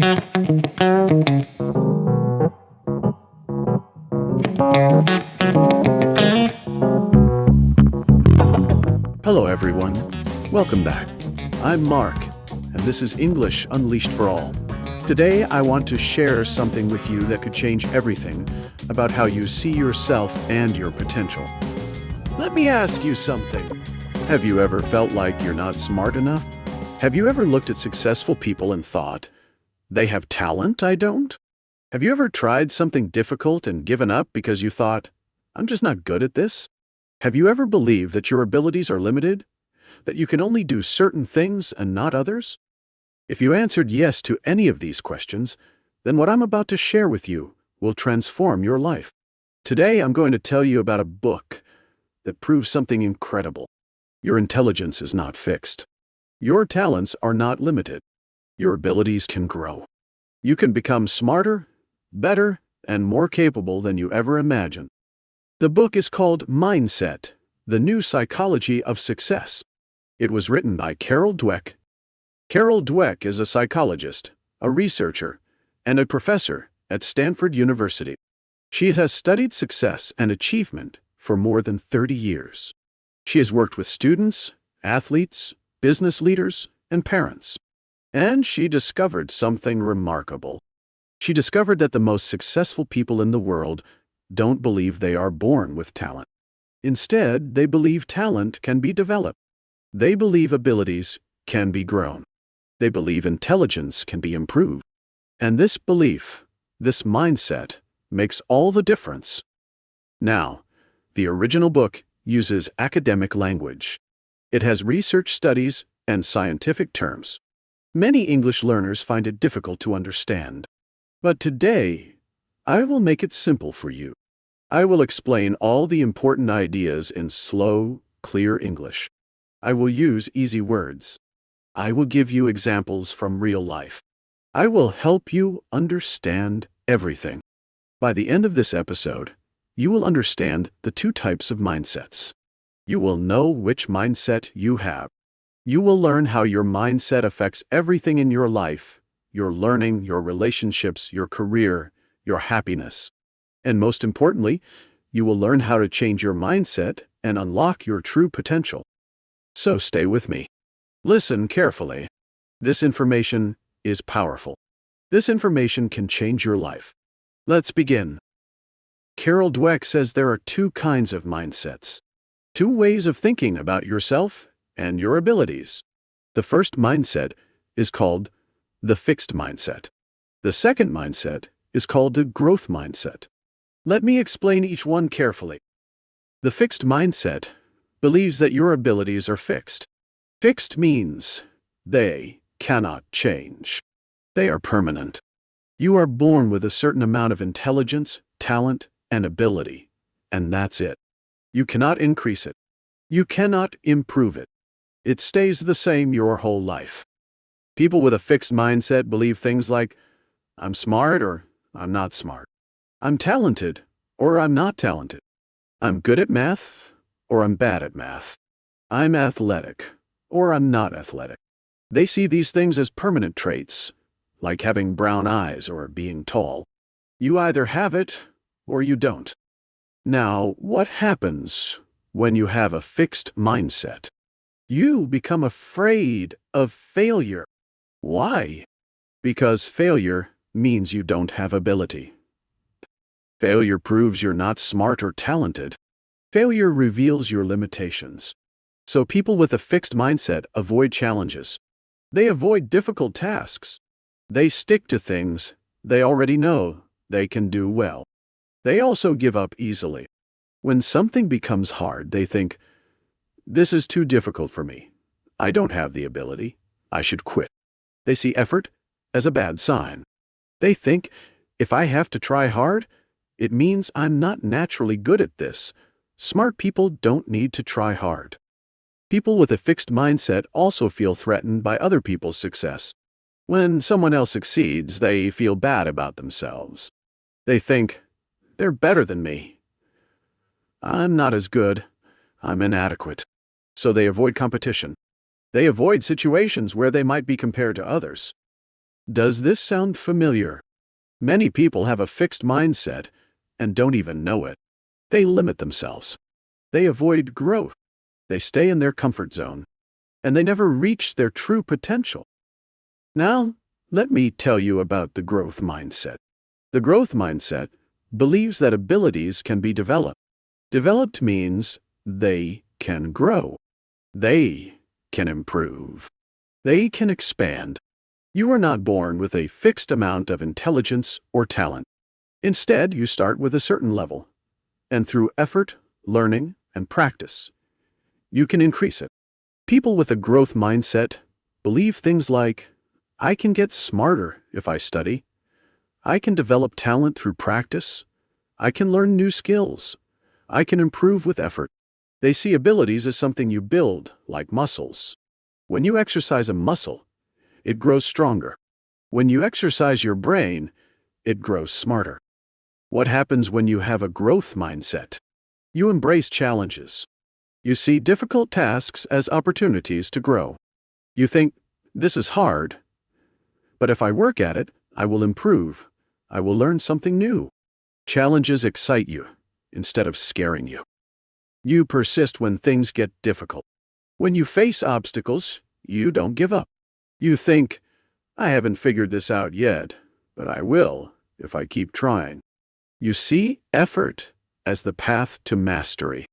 Hello everyone, welcome back. I'm Mark, and this is English Unleashed for All. Today I want to share something with you that could change everything about how you see yourself and your potential. Let me ask you something. Have you ever felt like you're not smart enough? Have you ever looked at successful people and thought, they have talent, I don't? Have you ever tried something difficult and given up because you thought, I'm just not good at this? Have you ever believed that your abilities are limited? That you can only do certain things and not others? If you answered yes to any of these questions, then what I'm about to share with you will transform your life. Today I'm going to tell you about a book that proves something incredible. Your intelligence is not fixed. Your talents are not limited. Your abilities can grow. You can become smarter, better, and more capable than you ever imagined. The book is called Mindset: The New Psychology of Success. It was written by Carol Dweck. Carol Dweck is a psychologist, a researcher, and a professor at Stanford University. She has studied success and achievement for more than 30 years. She has worked with students, athletes, business leaders, and parents. And she discovered something remarkable. She discovered that the most successful people in the world don't believe they are born with talent. Instead, they believe talent can be developed. They believe abilities can be grown. They believe intelligence can be improved. And this belief, this mindset, makes all the difference. Now, the original book uses academic language. It has research studies and scientific terms. Many English learners find it difficult to understand. But today, I will make it simple for you. I will explain all the important ideas in slow, clear English. I will use easy words. I will give you examples from real life. I will help you understand everything. By the end of this episode, you will understand the two types of mindsets. You will know which mindset you have. You will learn how your mindset affects everything in your life, your learning, your relationships, your career, your happiness. And most importantly, you will learn how to change your mindset and unlock your true potential. So stay with me. Listen carefully. This information is powerful. This information can change your life. Let's begin. Carol Dweck says there are two kinds of mindsets. Two ways of thinking about yourself and your abilities. The first mindset is called the fixed mindset. The second mindset is called the growth mindset. Let me explain each one carefully. The fixed mindset believes that your abilities are fixed. Fixed means they cannot change. They are permanent. You are born with a certain amount of intelligence, talent, and ability, and that's it. You cannot increase it. You cannot improve it. It stays the same your whole life. People with a fixed mindset believe things like, I'm smart or I'm not smart. I'm talented or I'm not talented. I'm good at math or I'm bad at math. I'm athletic or I'm not athletic. They see these things as permanent traits, like having brown eyes or being tall. You either have it or you don't. Now, what happens when you have a fixed mindset? You become afraid of failure. Why? Because failure means you don't have ability. Failure proves you're not smart or talented. Failure reveals your limitations. So people with a fixed mindset avoid challenges. They avoid difficult tasks. They stick to things they already know they can do well. They also give up easily. When something becomes hard, they think, this is too difficult for me. I don't have the ability. I should quit. They see effort as a bad sign. They think, if I have to try hard, it means I'm not naturally good at this. Smart people don't need to try hard. People with a fixed mindset also feel threatened by other people's success. When someone else succeeds, they feel bad about themselves. They think, they're better than me. I'm not as good. I'm inadequate. So they avoid competition. They avoid situations where they might be compared to others. Does this sound familiar? Many people have a fixed mindset and don't even know it. They limit themselves. They avoid growth. They stay in their comfort zone, and they never reach their true potential. Now, let me tell you about the growth mindset. The growth mindset believes that abilities can be developed. Developed means they can grow. They can improve. They can expand. You are not born with a fixed amount of intelligence or talent. Instead, you start with a certain level, and through effort, learning, and practice, you can increase it. People with a growth mindset believe things like, I can get smarter if I study. I can develop talent through practice. I can learn new skills. I can improve with effort. They see abilities as something you build, like muscles. When you exercise a muscle, it grows stronger. When you exercise your brain, it grows smarter. What happens when you have a growth mindset? You embrace challenges. You see difficult tasks as opportunities to grow. You think, this is hard, but if I work at it, I will improve. I will learn something new. Challenges excite you instead of scaring you. You persist when things get difficult. When you face obstacles, you don't give up. You think, I haven't figured this out yet, but I will if I keep trying. You see effort as the path to mastery.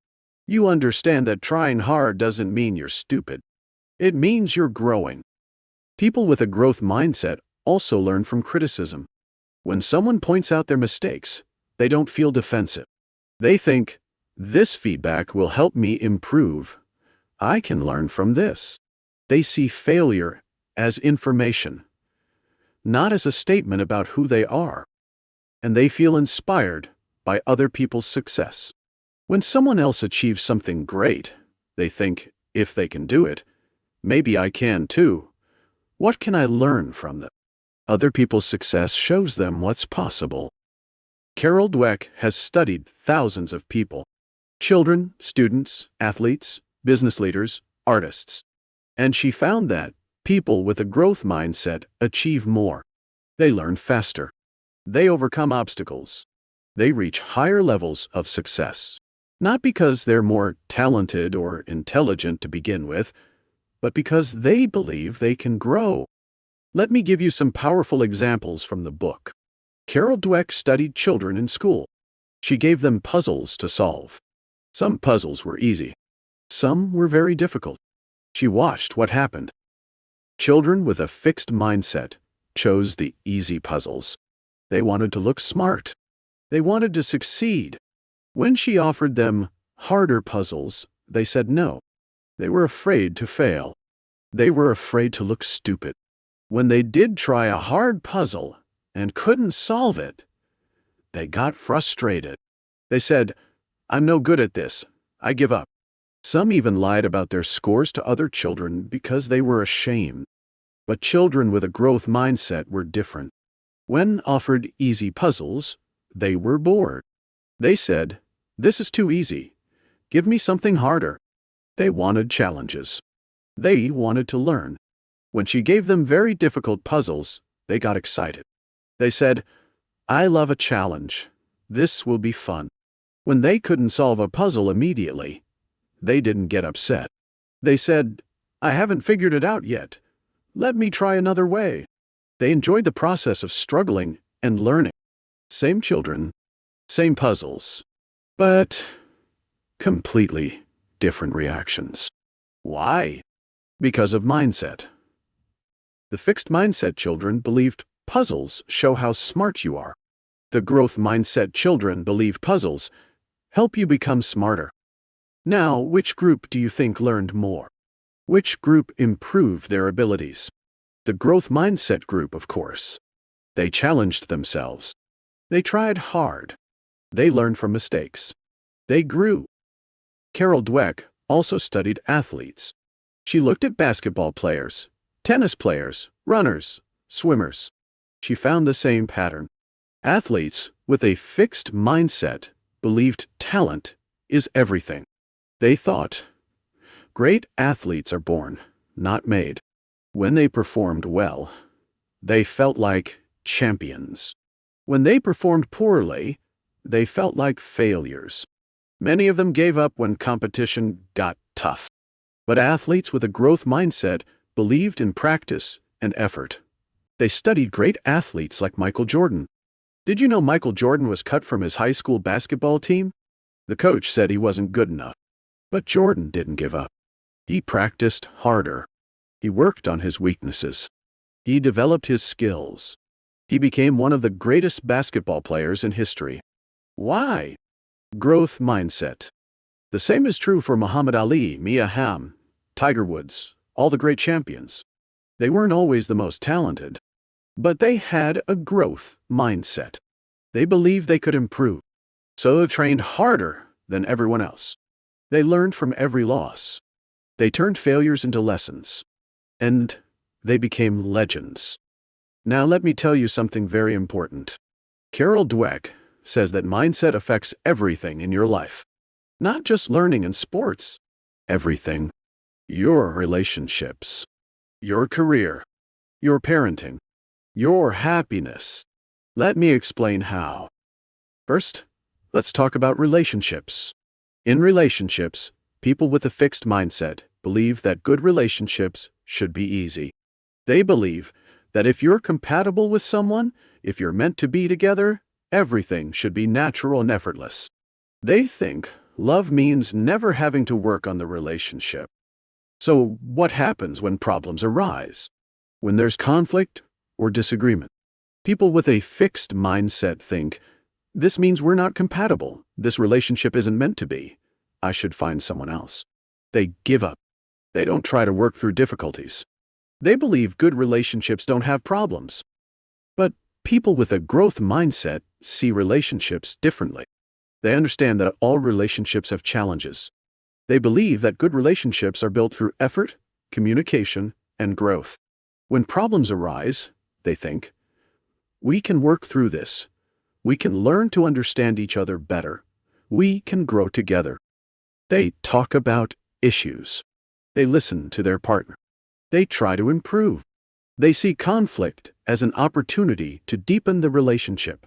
You understand that trying hard doesn't mean you're stupid. It means you're growing. People with a growth mindset also learn from criticism. When someone points out their mistakes, they don't feel defensive. They think, this feedback will help me improve. I can learn from this. They see failure as information, not as a statement about who they are. And they feel inspired by other people's success. When someone else achieves something great, they think, if they can do it, maybe I can too. What can I learn from them? Other people's success shows them what's possible. Carol Dweck has studied thousands of people: children, students, athletes, business leaders, artists. And she found that people with a growth mindset achieve more. They learn faster. They overcome obstacles. They reach higher levels of success. Not because they're more talented or intelligent to begin with, but because they believe they can grow. Let me give you some powerful examples from the book. Carol Dweck studied children in school. She gave them puzzles to solve. Some puzzles were easy. Some were very difficult. She watched what happened. Children with a fixed mindset chose the easy puzzles. They wanted to look smart. They wanted to succeed. When she offered them harder puzzles, they said no. They were afraid to fail. They were afraid to look stupid. When they did try a hard puzzle and couldn't solve it, they got frustrated. They said, I'm no good at this. I give up. Some even lied about their scores to other children because they were ashamed. But children with a growth mindset were different. When offered easy puzzles, they were bored. They said, this is too easy. Give me something harder. They wanted challenges. They wanted to learn. When she gave them very difficult puzzles, they got excited. They said, I love a challenge. This will be fun. When they couldn't solve a puzzle immediately, they didn't get upset. They said, I haven't figured it out yet. Let me try another way. They enjoyed the process of struggling and learning. Same children, same puzzles, but completely different reactions. Why? Because of mindset. The fixed mindset children believed puzzles show how smart you are. The growth mindset children believe puzzles help you become smarter. Now, which group do you think learned more? Which group improved their abilities? The growth mindset group, of course. They challenged themselves. They tried hard. They learned from mistakes. They grew. Carol Dweck also studied athletes. She looked at basketball players, tennis players, runners, swimmers. She found the same pattern. Athletes with a fixed mindset believed talent is everything. They thought, great athletes are born, not made. When they performed well, they felt like champions. When they performed poorly, they felt like failures. Many of them gave up when competition got tough. But athletes with a growth mindset believed in practice and effort. They studied great athletes like Michael Jordan. Did you know Michael Jordan was cut from his high school basketball team? The coach said he wasn't good enough. But Jordan didn't give up. He practiced harder. He worked on his weaknesses. He developed his skills. He became one of the greatest basketball players in history. Why? Growth mindset. The same is true for Muhammad Ali, Mia Hamm, Tiger Woods, all the great champions. They weren't always the most talented, but they had a growth mindset. They believed they could improve, so they trained harder than everyone else. They learned from every loss. They turned failures into lessons, and they became legends. Now let me tell you something very important. Carol Dweck says that mindset affects everything in your life. Not just learning and sports. Everything. Your relationships. Your career. Your parenting. Your happiness. Let me explain how. First, let's talk about relationships. In relationships, people with a fixed mindset believe that good relationships should be easy. They believe that if you're compatible with someone, if you're meant to be together, everything should be natural and effortless. They think love means never having to work on the relationship. So what happens when problems arise? When there's conflict or disagreement? People with a fixed mindset think, this means we're not compatible. This relationship isn't meant to be. I should find someone else. They give up. They don't try to work through difficulties. They believe good relationships don't have problems. But people with a growth mindset see relationships differently. They understand that all relationships have challenges. They believe that good relationships are built through effort, communication, and growth. When problems arise, they think, we can work through this. We can learn to understand each other better. We can grow together. They talk about issues. They listen to their partner. They try to improve. They see conflict as an opportunity to deepen the relationship,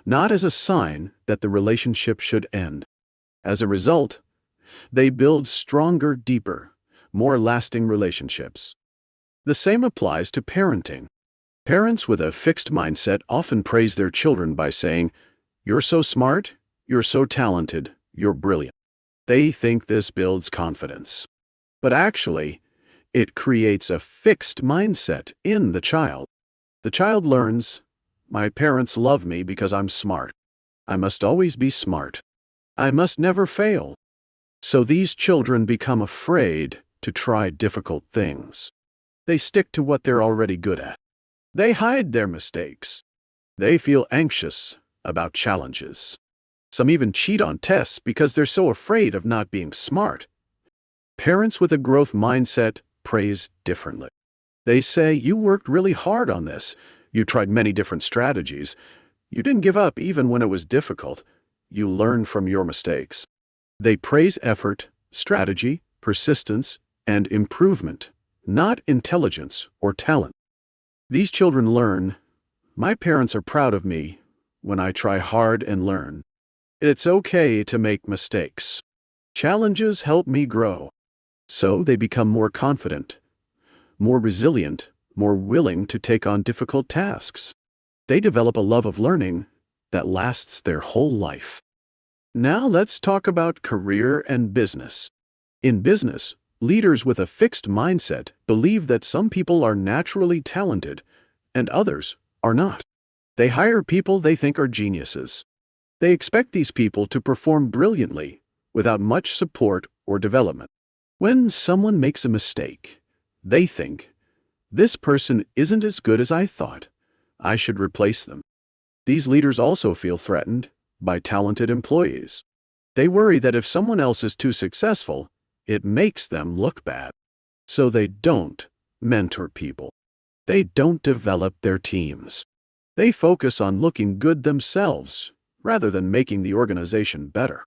not as a sign that the relationship should end. As a result, they build stronger, deeper, more lasting relationships. The same applies to parenting. Parents with a fixed mindset often praise their children by saying, "You're so smart, you're so talented, you're brilliant." They think this builds confidence. But actually, it creates a fixed mindset in the child. The child learns, my parents love me because I'm smart. I must always be smart. I must never fail. So these children become afraid to try difficult things. They stick to what they're already good at. They hide their mistakes. They feel anxious about challenges. Some even cheat on tests because they're so afraid of not being smart. Parents with a growth mindset praise differently. They say, you worked really hard on this. You tried many different strategies. You didn't give up even when it was difficult. You learned from your mistakes. They praise effort, strategy, persistence, and improvement, not intelligence or talent. These children learn, my parents are proud of me when I try hard and learn. It's okay to make mistakes. Challenges help me grow. So they become more confident, more resilient, more willing to take on difficult tasks. They develop a love of learning that lasts their whole life. Now let's talk about career and business. In business, leaders with a fixed mindset believe that some people are naturally talented and others are not. They hire people they think are geniuses. They expect these people to perform brilliantly without much support or development. When someone makes a mistake, they think, this person isn't as good as I thought. I should replace them. These leaders also feel threatened by talented employees. They worry that if someone else is too successful, it makes them look bad. So they don't mentor people. They don't develop their teams. They focus on looking good themselves rather than making the organization better.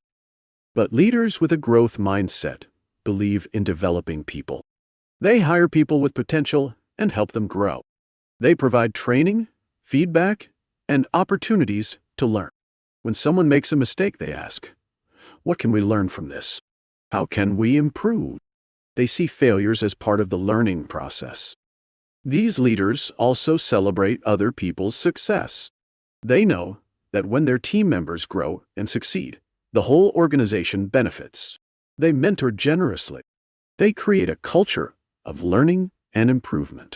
But leaders with a growth mindset believe in developing people. They hire people with potential and help them grow. They provide training, feedback, and opportunities to learn. When someone makes a mistake, they ask, "What can we learn from this? How can we improve?" They see failures as part of the learning process. These leaders also celebrate other people's success. They know that when their team members grow and succeed, the whole organization benefits. They mentor generously. They create a culture of learning and improvement.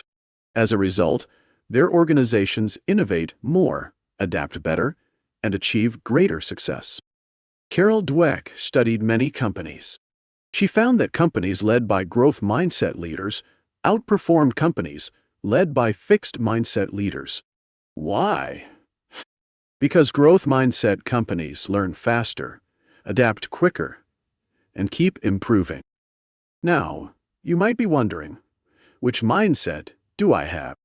As a result, their organizations innovate more, adapt better, and achieve greater success. Carol Dweck studied many companies. She found that companies led by growth mindset leaders outperformed companies led by fixed mindset leaders. Why? Because growth mindset companies learn faster, adapt quicker, and keep improving. Now, you might be wondering, which mindset do I have?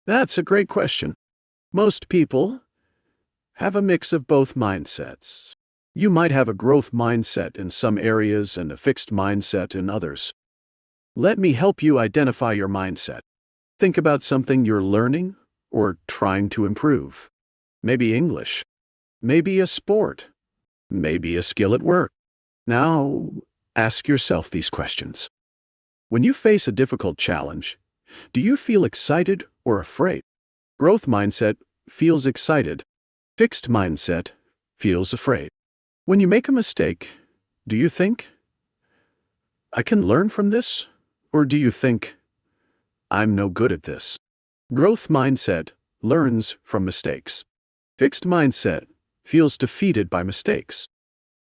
That's a great question. Most people have a mix of both mindsets. You might have a growth mindset in some areas and a fixed mindset in others. Let me help you identify your mindset. Think about something you're learning or trying to improve. Maybe English, maybe a sport, maybe a skill at work. Now, ask yourself these questions. When you face a difficult challenge, do you feel excited or afraid? Growth mindset feels excited. Fixed mindset feels afraid. When you make a mistake, do you think, "I can learn from this"? Or do you think, "I'm no good at this"? Growth mindset learns from mistakes. Fixed mindset feels defeated by mistakes.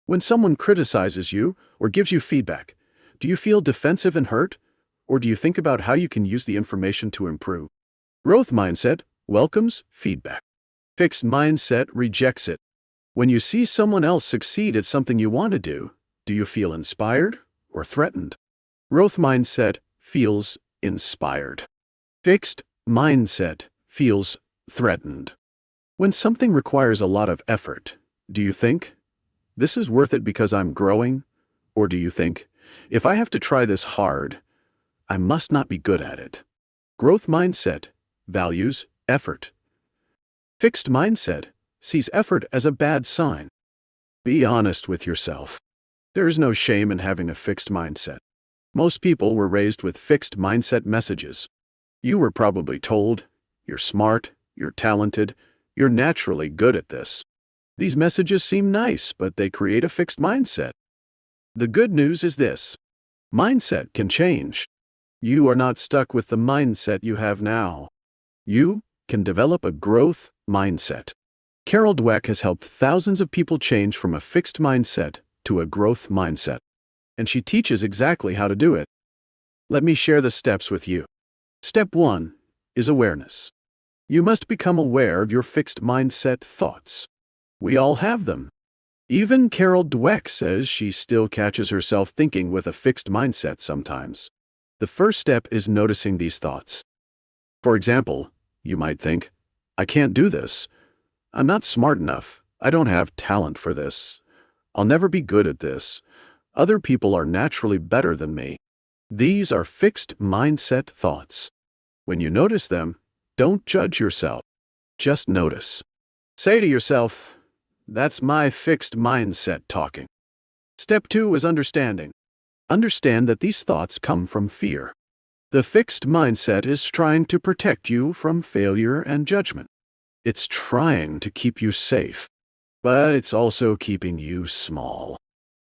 When someone criticizes you or gives you feedback, do you feel defensive and hurt? Or do you think about how you can use the information to improve? Growth mindset welcomes feedback. Fixed mindset rejects it. When you see someone else succeed at something you want to do you feel inspired or threatened? Growth mindset feels inspired. Fixed mindset feels threatened. When something requires a lot of effort, do you think, "This is worth it because I'm growing"? Or do you think, "If I have to try this hard, I must not be good at it"? Growth mindset values effort. Fixed mindset sees effort as a bad sign. Be honest with yourself. There is no shame in having a fixed mindset. Most people were raised with fixed mindset messages. You were probably told, "You're smart, you're talented, you're naturally good at this." These messages seem nice, but they create a fixed mindset. The good news is this: mindset can change. You are not stuck with the mindset you have now. You can develop a growth mindset. Carol Dweck has helped thousands of people change from a fixed mindset to a growth mindset, and she teaches exactly how to do it. Let me share the steps with you. Step 1 is awareness. You must become aware of your fixed mindset thoughts. We all have them. Even Carol Dweck says she still catches herself thinking with a fixed mindset sometimes. The first step is noticing these thoughts. For example, you might think, "I can't do this. I'm not smart enough. I don't have talent for this. I'll never be good at this. Other people are naturally better than me." These are fixed mindset thoughts. When you notice them, don't judge yourself. Just notice. Say to yourself, "That's my fixed mindset talking." Step 2 is understanding. Understand that these thoughts come from fear. The fixed mindset is trying to protect you from failure and judgment. It's trying to keep you safe, but it's also keeping you small.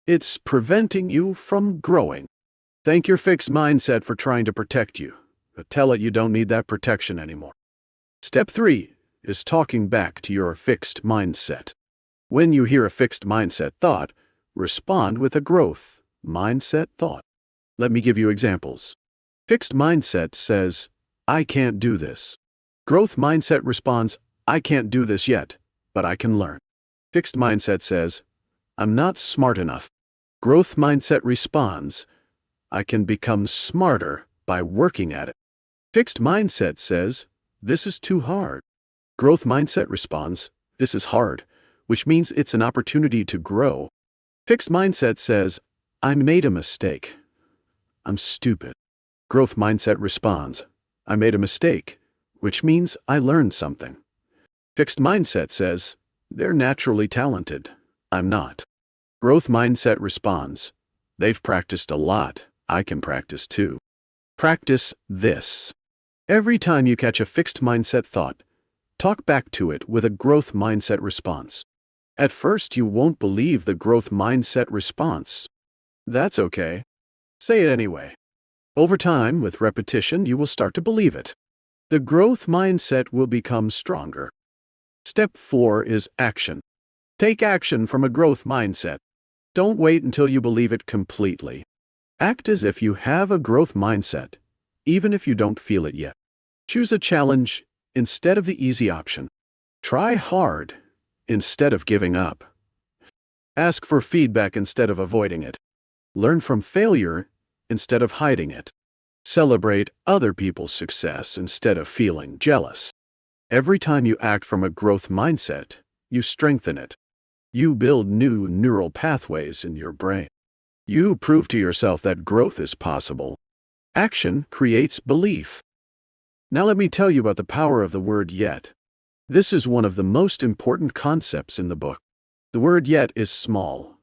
It's preventing you from growing. Thank your fixed mindset for trying to protect you, but tell it you don't need that protection anymore. Step 3 is talking back to your fixed mindset. When you hear a fixed mindset thought, respond with a growth mindset thought. Let me give you examples. Fixed mindset says, "I can't do this." Growth mindset responds, "I can't do this yet, but I can learn." Fixed mindset says, "I'm not smart enough." Growth mindset responds, "I can become smarter by working at it." Fixed mindset says, "This is too hard." Growth mindset responds, "This is hard," which means it's an opportunity to grow. Fixed mindset says, "I made a mistake. I'm stupid." Growth mindset responds, "I made a mistake," which means I learned something. Fixed mindset says, they're naturally talented. I'm not. Growth mindset responds, they've practiced a lot. I can practice too. Practice this. Every time you catch a fixed mindset thought, talk back to it with a growth mindset response. At first, you won't believe the growth mindset response. That's okay. Say it anyway. Over time, with repetition, you will start to believe it. The growth mindset will become stronger. Step 4 is action. Take action from a growth mindset. Don't wait until you believe it completely. Act as if you have a growth mindset, even if you don't feel it yet. Choose a challenge instead of the easy option. Try hard instead of giving up. Ask for feedback instead of avoiding it. Learn from failure instead of hiding it. Celebrate other people's success instead of feeling jealous. Every time you act from a growth mindset, you strengthen it. You build new neural pathways in your brain. You prove to yourself that growth is possible. Action creates belief. Now let me tell you about the power of the word yet. This is one of the most important concepts in the book. The word yet is small,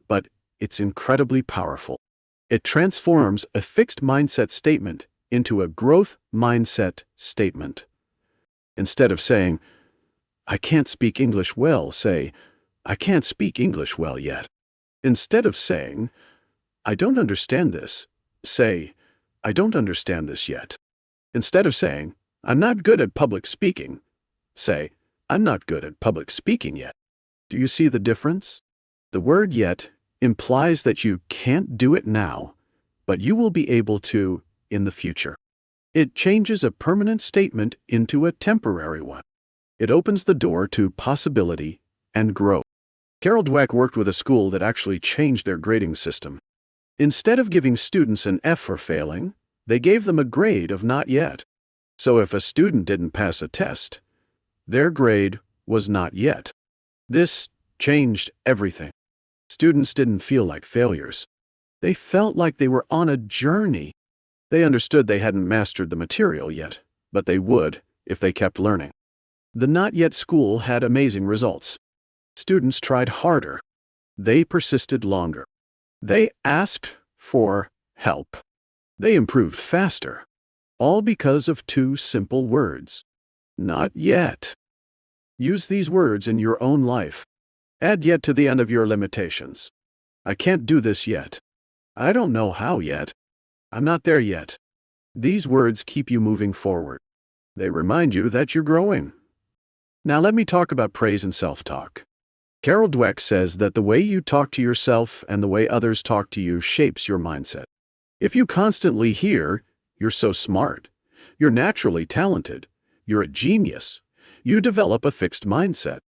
but it's incredibly powerful. It transforms a fixed mindset statement into a growth mindset statement. Instead of saying, I can't speak English well, say, I can't speak English well yet. Instead of saying, I don't understand this, say, I don't understand this yet. Instead of saying, I'm not good at public speaking, say, I'm not good at public speaking yet. Do you see the difference? The word yet implies that you can't do it now, but you will be able to in the future. It changes a permanent statement into a temporary one. It opens the door to possibility and growth. Carol Dweck worked with a school that actually changed their grading system. Instead of giving students an F for failing, they gave them a grade of not yet. So if a student didn't pass a test, their grade was not yet. This changed everything. Students didn't feel like failures. They felt like they were on a journey. They understood they hadn't mastered the material yet, but they would if they kept learning. The Not Yet school had amazing results. Students tried harder. They persisted longer. They asked for help. They improved faster. All because of 2 simple words. Not yet. Use these words in your own life. Add yet to the end of your limitations. I can't do this yet. I don't know how yet. I'm not there yet. These words keep you moving forward. They remind you that you're growing. Now let me talk about praise and self-talk. Carol Dweck says that the way you talk to yourself and the way others talk to you shapes your mindset. If you constantly hear, you're so smart, you're naturally talented, you're a genius, you develop a fixed mindset.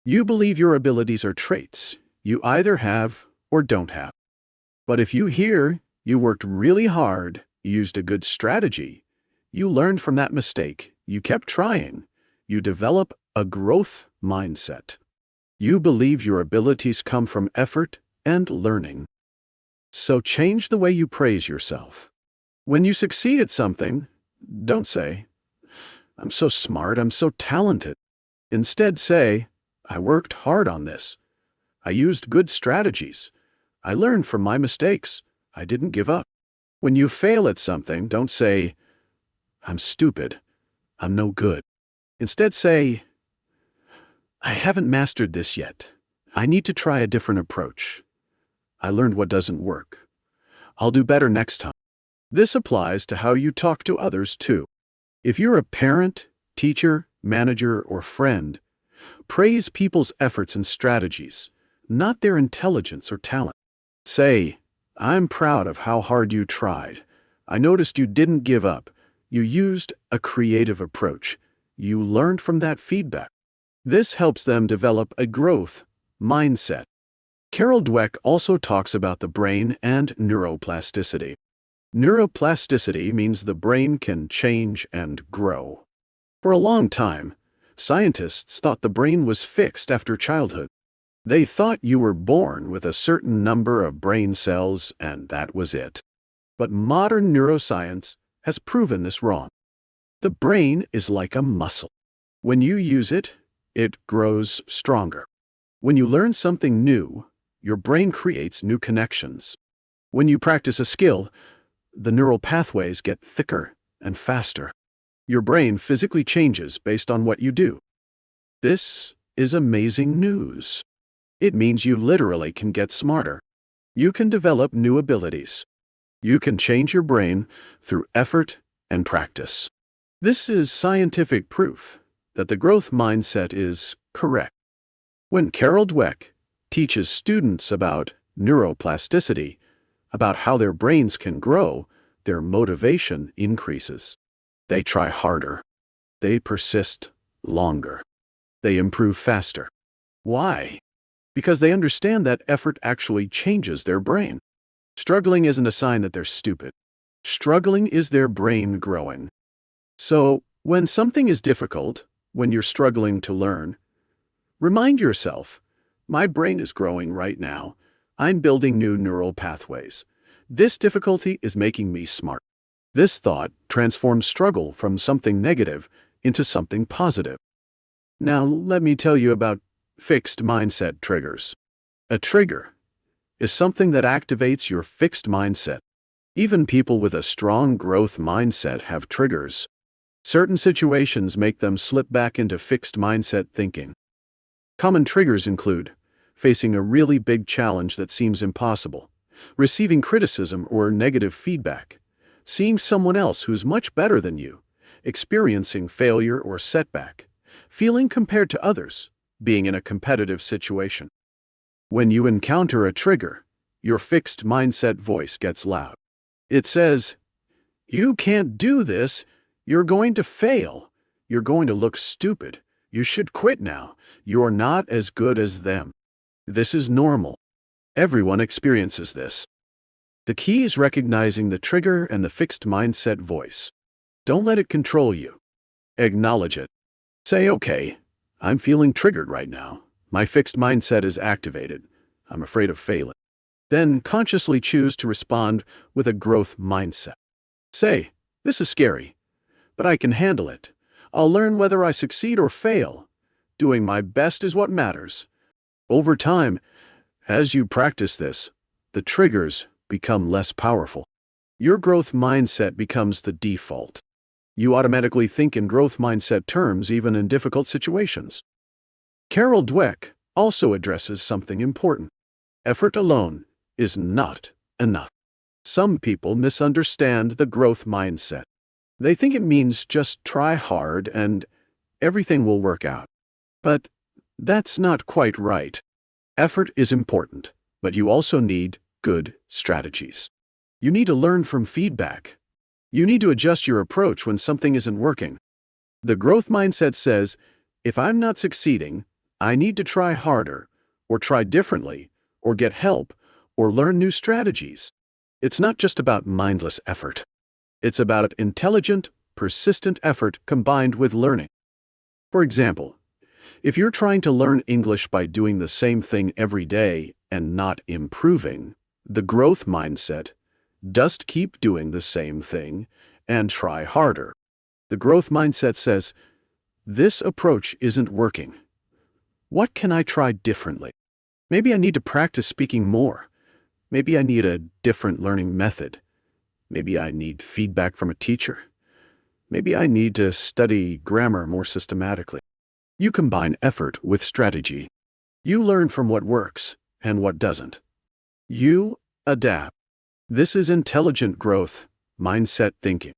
You believe your abilities are traits you either have or don't have. But if you hear, you worked really hard, you used a good strategy, you learned from that mistake, you kept trying, you develop a growth mindset. You believe your abilities come from effort and learning. So change the way you praise yourself. When you succeed at something, don't say, I'm so smart, I'm so talented. Instead say, I worked hard on this. I used good strategies. I learned from my mistakes. I didn't give up. When you fail at something, don't say, I'm stupid. I'm no good. Instead say, I haven't mastered this yet. I need to try a different approach. I learned what doesn't work. I'll do better next time. This applies to how you talk to others too. If you're a parent, teacher, manager, or friend, praise people's efforts and strategies, not their intelligence or talent. Say, I'm proud of how hard you tried. I noticed you didn't give up. You used a creative approach. You learned from that feedback. This helps them develop a growth mindset. Carol Dweck also talks about the brain and neuroplasticity. Neuroplasticity means the brain can change and grow. For a long time, scientists thought the brain was fixed after childhood. They thought you were born with a certain number of brain cells and that was it. But modern neuroscience has proven this wrong. The brain is like a muscle. When you use it, it grows stronger. When you learn something new, your brain creates new connections. When you practice a skill, the neural pathways get thicker and faster. Your brain physically changes based on what you do. This is amazing news. It means you literally can get smarter. You can develop new abilities. You can change your brain through effort and practice. This is scientific proof that the growth mindset is correct. When Carol Dweck teaches students about neuroplasticity, about how their brains can grow, their motivation increases. They try harder. They persist longer. They improve faster. Why? Because they understand that effort actually changes their brain. Struggling isn't a sign that they're stupid. Struggling is their brain growing. So, when something is difficult, when you're struggling to learn, remind yourself, my brain is growing right now. I'm building new neural pathways. This difficulty is making me smart. This thought transforms struggle from something negative into something positive. Now, let me tell you about fixed mindset triggers. A trigger is something that activates your fixed mindset. Even people with a strong growth mindset have triggers. Certain situations make them slip back into fixed mindset thinking. Common triggers include facing a really big challenge that seems impossible, receiving criticism or negative feedback, seeing someone else who's much better than you, experiencing failure or setback, feeling compared to others, being in a competitive situation. When you encounter a trigger, your fixed mindset voice gets loud. It says, "You can't do this. You're going to fail. You're going to look stupid. You should quit now. You're not as good as them." This is normal. Everyone experiences this. The key is recognizing the trigger and the fixed mindset voice. Don't let it control you. Acknowledge it. Say, "Okay, I'm feeling triggered right now. My fixed mindset is activated. I'm afraid of failing." Then consciously choose to respond with a growth mindset. Say, "This is scary, but I can handle it. I'll learn whether I succeed or fail. Doing my best is what matters." Over time, as you practice this, the triggers become less powerful. Your growth mindset becomes the default. You automatically think in growth mindset terms even in difficult situations. Carol Dweck also addresses something important. Effort alone is not enough. Some people misunderstand the growth mindset. They think it means just try hard and everything will work out. But that's not quite right. Effort is important, but you also need good strategies. You need to learn from feedback. You need to adjust your approach when something isn't working. The growth mindset says, if I'm not succeeding, I need to try harder, or try differently, or get help, or learn new strategies. It's not just about mindless effort. It's about intelligent, persistent effort combined with learning. For example, if you're trying to learn English by doing the same thing every day and not improving, the growth mindset, just keep doing the same thing and try harder. The growth mindset says, this approach isn't working. What can I try differently? Maybe I need to practice speaking more. Maybe I need a different learning method. Maybe I need feedback from a teacher. Maybe I need to study grammar more systematically. You combine effort with strategy. You learn from what works and what doesn't. You adapt. This is intelligent growth, mindset thinking.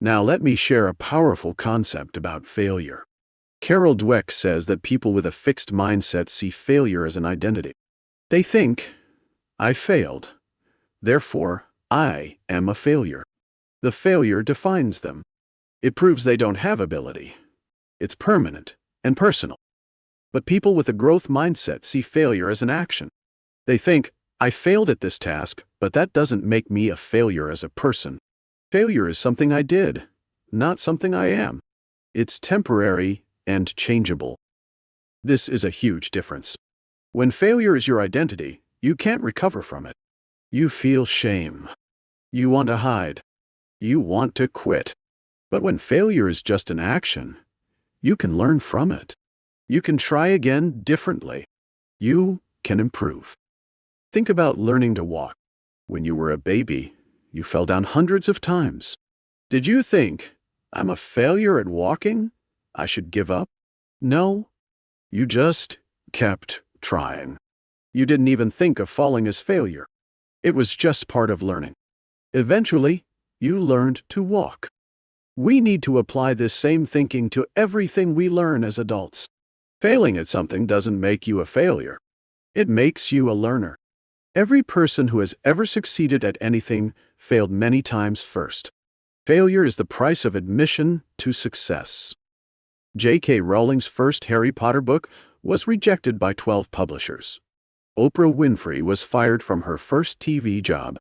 Now let me share a powerful concept about failure. Carol Dweck says that people with a fixed mindset see failure as an identity. They think, I failed. Therefore, I am a failure. The failure defines them. It proves they don't have ability. It's permanent and personal. But people with a growth mindset see failure as an action. They think, I failed at this task, but that doesn't make me a failure as a person. Failure is something I did, not something I am. It's temporary and changeable. This is a huge difference. When failure is your identity, you can't recover from it. You feel shame. You want to hide. You want to quit. But when failure is just an action, you can learn from it. You can try again differently. You can improve. Think about learning to walk. When you were a baby, you fell down hundreds of times. Did you think, I'm a failure at walking? I should give up? No. You just kept trying. You didn't even think of falling as failure. It was just part of learning. Eventually, you learned to walk. We need to apply this same thinking to everything we learn as adults. Failing at something doesn't make you a failure. It makes you a learner. Every person who has ever succeeded at anything failed many times first. Failure is the price of admission to success. J.K. Rowling's first Harry Potter book was rejected by 12 publishers. Oprah Winfrey was fired from her first TV job.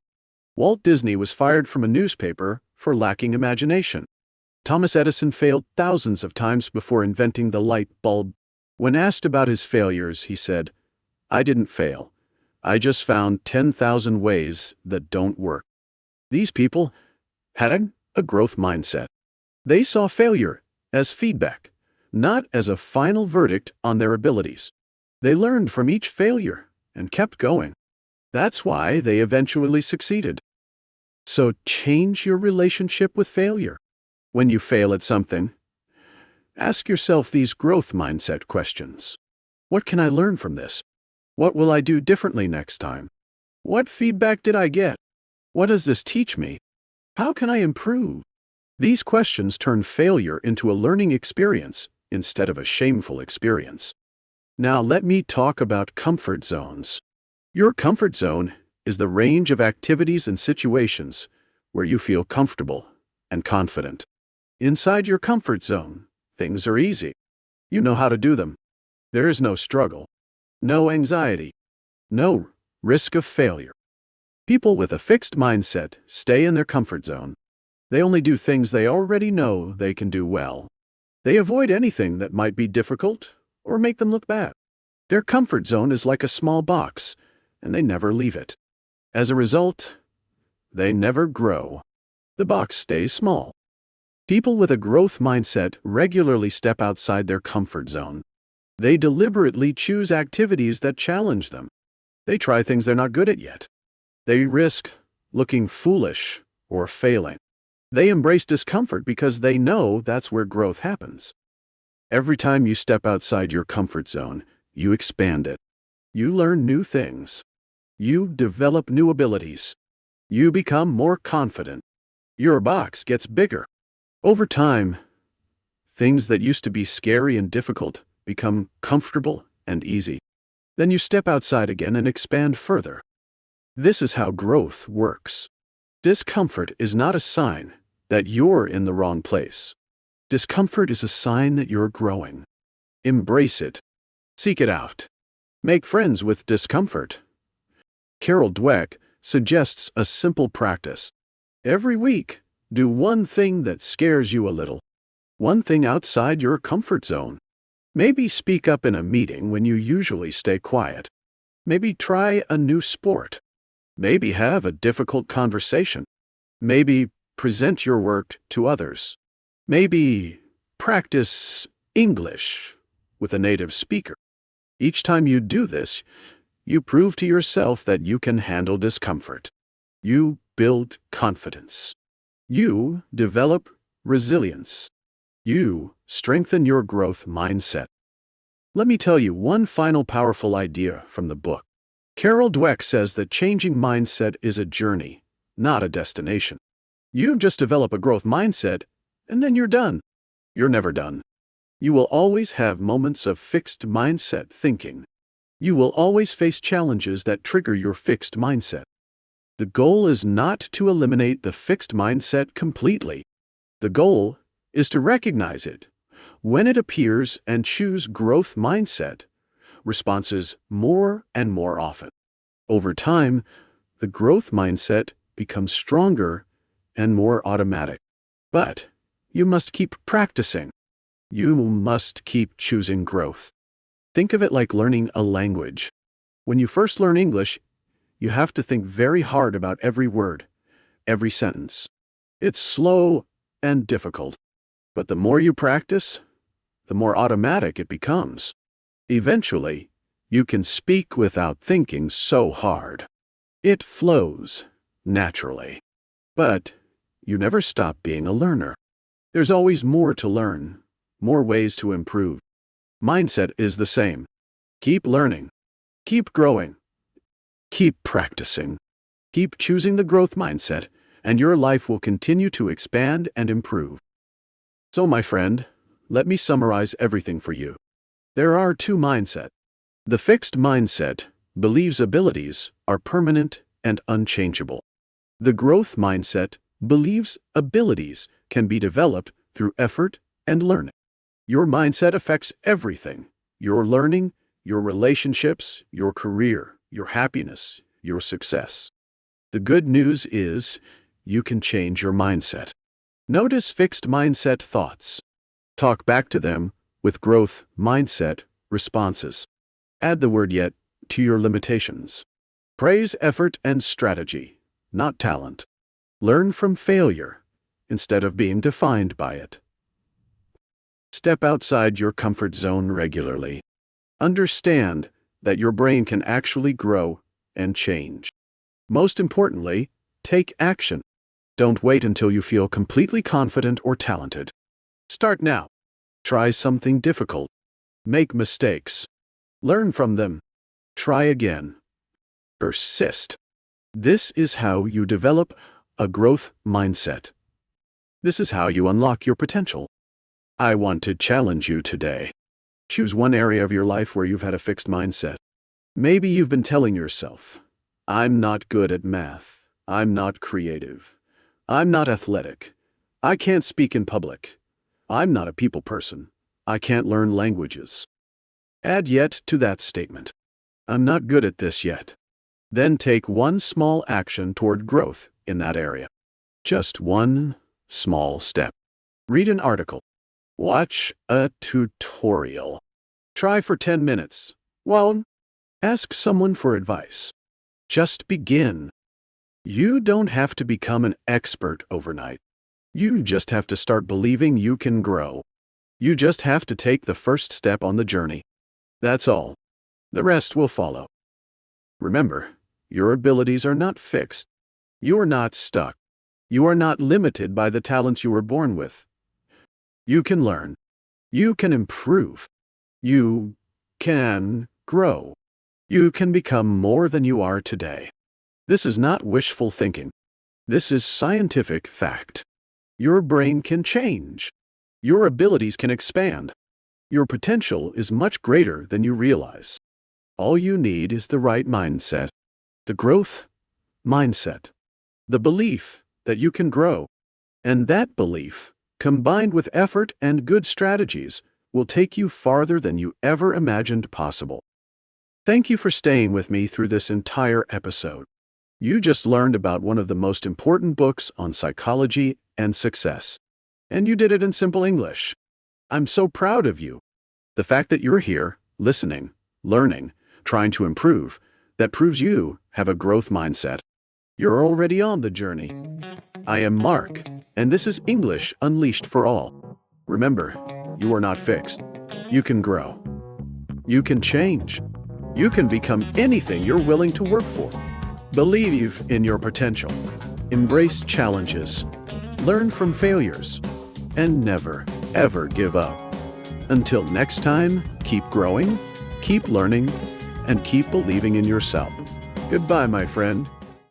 Walt Disney was fired from a newspaper for lacking imagination. Thomas Edison failed thousands of times before inventing the light bulb. When asked about his failures, he said, "I didn't fail. I just found 10,000 ways that don't work." These people had a growth mindset. They saw failure as feedback, not as a final verdict on their abilities. They learned from each failure and kept going. That's why they eventually succeeded. So change your relationship with failure. When you fail at something, ask yourself these growth mindset questions. What can I learn from this? What will I do differently next time? What feedback did I get? What does this teach me? How can I improve? These questions turn failure into a learning experience instead of a shameful experience. Now let me talk about comfort zones. Your comfort zone is the range of activities and situations where you feel comfortable and confident. Inside your comfort zone, things are easy. You know how to do them. There is no struggle, no anxiety, no risk of failure. People with a fixed mindset stay in their comfort zone. They only do things they already know they can do well. They avoid anything that might be difficult or make them look bad. Their comfort zone is like a small box, and they never leave it. As a result, they never grow. The box stays small. People with a growth mindset regularly step outside their comfort zone. They deliberately choose activities that challenge them. They try things they're not good at yet. They risk looking foolish or failing. They embrace discomfort because they know that's where growth happens. Every time you step outside your comfort zone, you expand it. You learn new things. You develop new abilities. You become more confident. Your box gets bigger. Over time, things that used to be scary and difficult become comfortable and easy. Then you step outside again and expand further. This is how growth works. Discomfort is not a sign that you're in the wrong place. Discomfort is a sign that you're growing. Embrace it. Seek it out. Make friends with discomfort. Carol Dweck suggests a simple practice. Every week, do one thing that scares you a little. One thing outside your comfort zone. Maybe speak up in a meeting when you usually stay quiet. Maybe try a new sport. Maybe have a difficult conversation. Maybe present your work to others. Maybe practice English with a native speaker. Each time you do this, you prove to yourself that you can handle discomfort. You build confidence. You develop resilience. You strengthen your growth mindset. Let me tell you one final powerful idea from the book. Carol Dweck says that changing mindset is a journey, not a destination. You just develop a growth mindset, and then you're done. You're never done. You will always have moments of fixed mindset thinking. You will always face challenges that trigger your fixed mindset. The goal is not to eliminate the fixed mindset completely. The goal is to recognize it when it appears and choose growth mindset responses more and more often. Over time, the growth mindset becomes stronger and more automatic. But you must keep practicing. You must keep choosing growth. Think of it like learning a language. When you first learn English, you have to think very hard about every word, every sentence. It's slow and difficult. But the more you practice, the more automatic it becomes. Eventually, you can speak without thinking so hard. It flows naturally. But you never stop being a learner. There's always more to learn, more ways to improve. Mindset is the same. Keep learning. Keep growing. Keep practicing. Keep choosing the growth mindset, and your life will continue to expand and improve. So, my friend, let me summarize everything for you. There are two mindsets. The fixed mindset believes abilities are permanent and unchangeable. The growth mindset believes abilities can be developed through effort and learning. Your mindset affects everything: your learning, your relationships, your career, your happiness, your success. The good news is you can change your mindset. Notice fixed mindset thoughts. Talk back to them with growth mindset responses. Add the word yet to your limitations. Praise effort and strategy, not talent. Learn from failure instead of being defined by it. Step outside your comfort zone regularly. Understand that your brain can actually grow and change. Most importantly, take action. Don't wait until you feel completely confident or talented. Start now. Try something difficult. Make mistakes. Learn from them. Try again. Persist. This is how you develop a growth mindset. This is how you unlock your potential. I want to challenge you today. Choose one area of your life where you've had a fixed mindset. Maybe you've been telling yourself, "I'm not good at math. I'm not creative. I'm not athletic. I can't speak in public. I'm not a people person. I can't learn languages." Add yet to that statement. I'm not good at this yet. Then take one small action toward growth in that area. Just one small step. Read an article. Watch a tutorial. Try for 10 minutes. Well, ask someone for advice. Just begin. You don't have to become an expert overnight. You just have to start believing you can grow. You just have to take the first step on the journey. That's all. The rest will follow. Remember, your abilities are not fixed. You are not stuck. You are not limited by the talents you were born with. You can learn. You can improve. You can grow. You can become more than you are today. This is not wishful thinking. This is scientific fact. Your brain can change. Your abilities can expand. Your potential is much greater than you realize. All you need is the right mindset, the growth mindset, the belief that you can grow. And that belief, combined with effort and good strategies, will take you farther than you ever imagined possible. Thank you for staying with me through this entire episode. You just learned about one of the most important books on psychology and success. And you did it in simple English. I'm so proud of you. The fact that you're here, listening, learning, trying to improve, that proves you have a growth mindset. You're already on the journey. I am Mark, and this is English Unleashed for All. Remember, you are not fixed. You can grow. You can change. You can become anything you're willing to work for. Believe in your potential. Embrace challenges. Learn from failures. And never, ever give up. Until next time, keep growing, keep learning, and keep believing in yourself. Goodbye, my friend.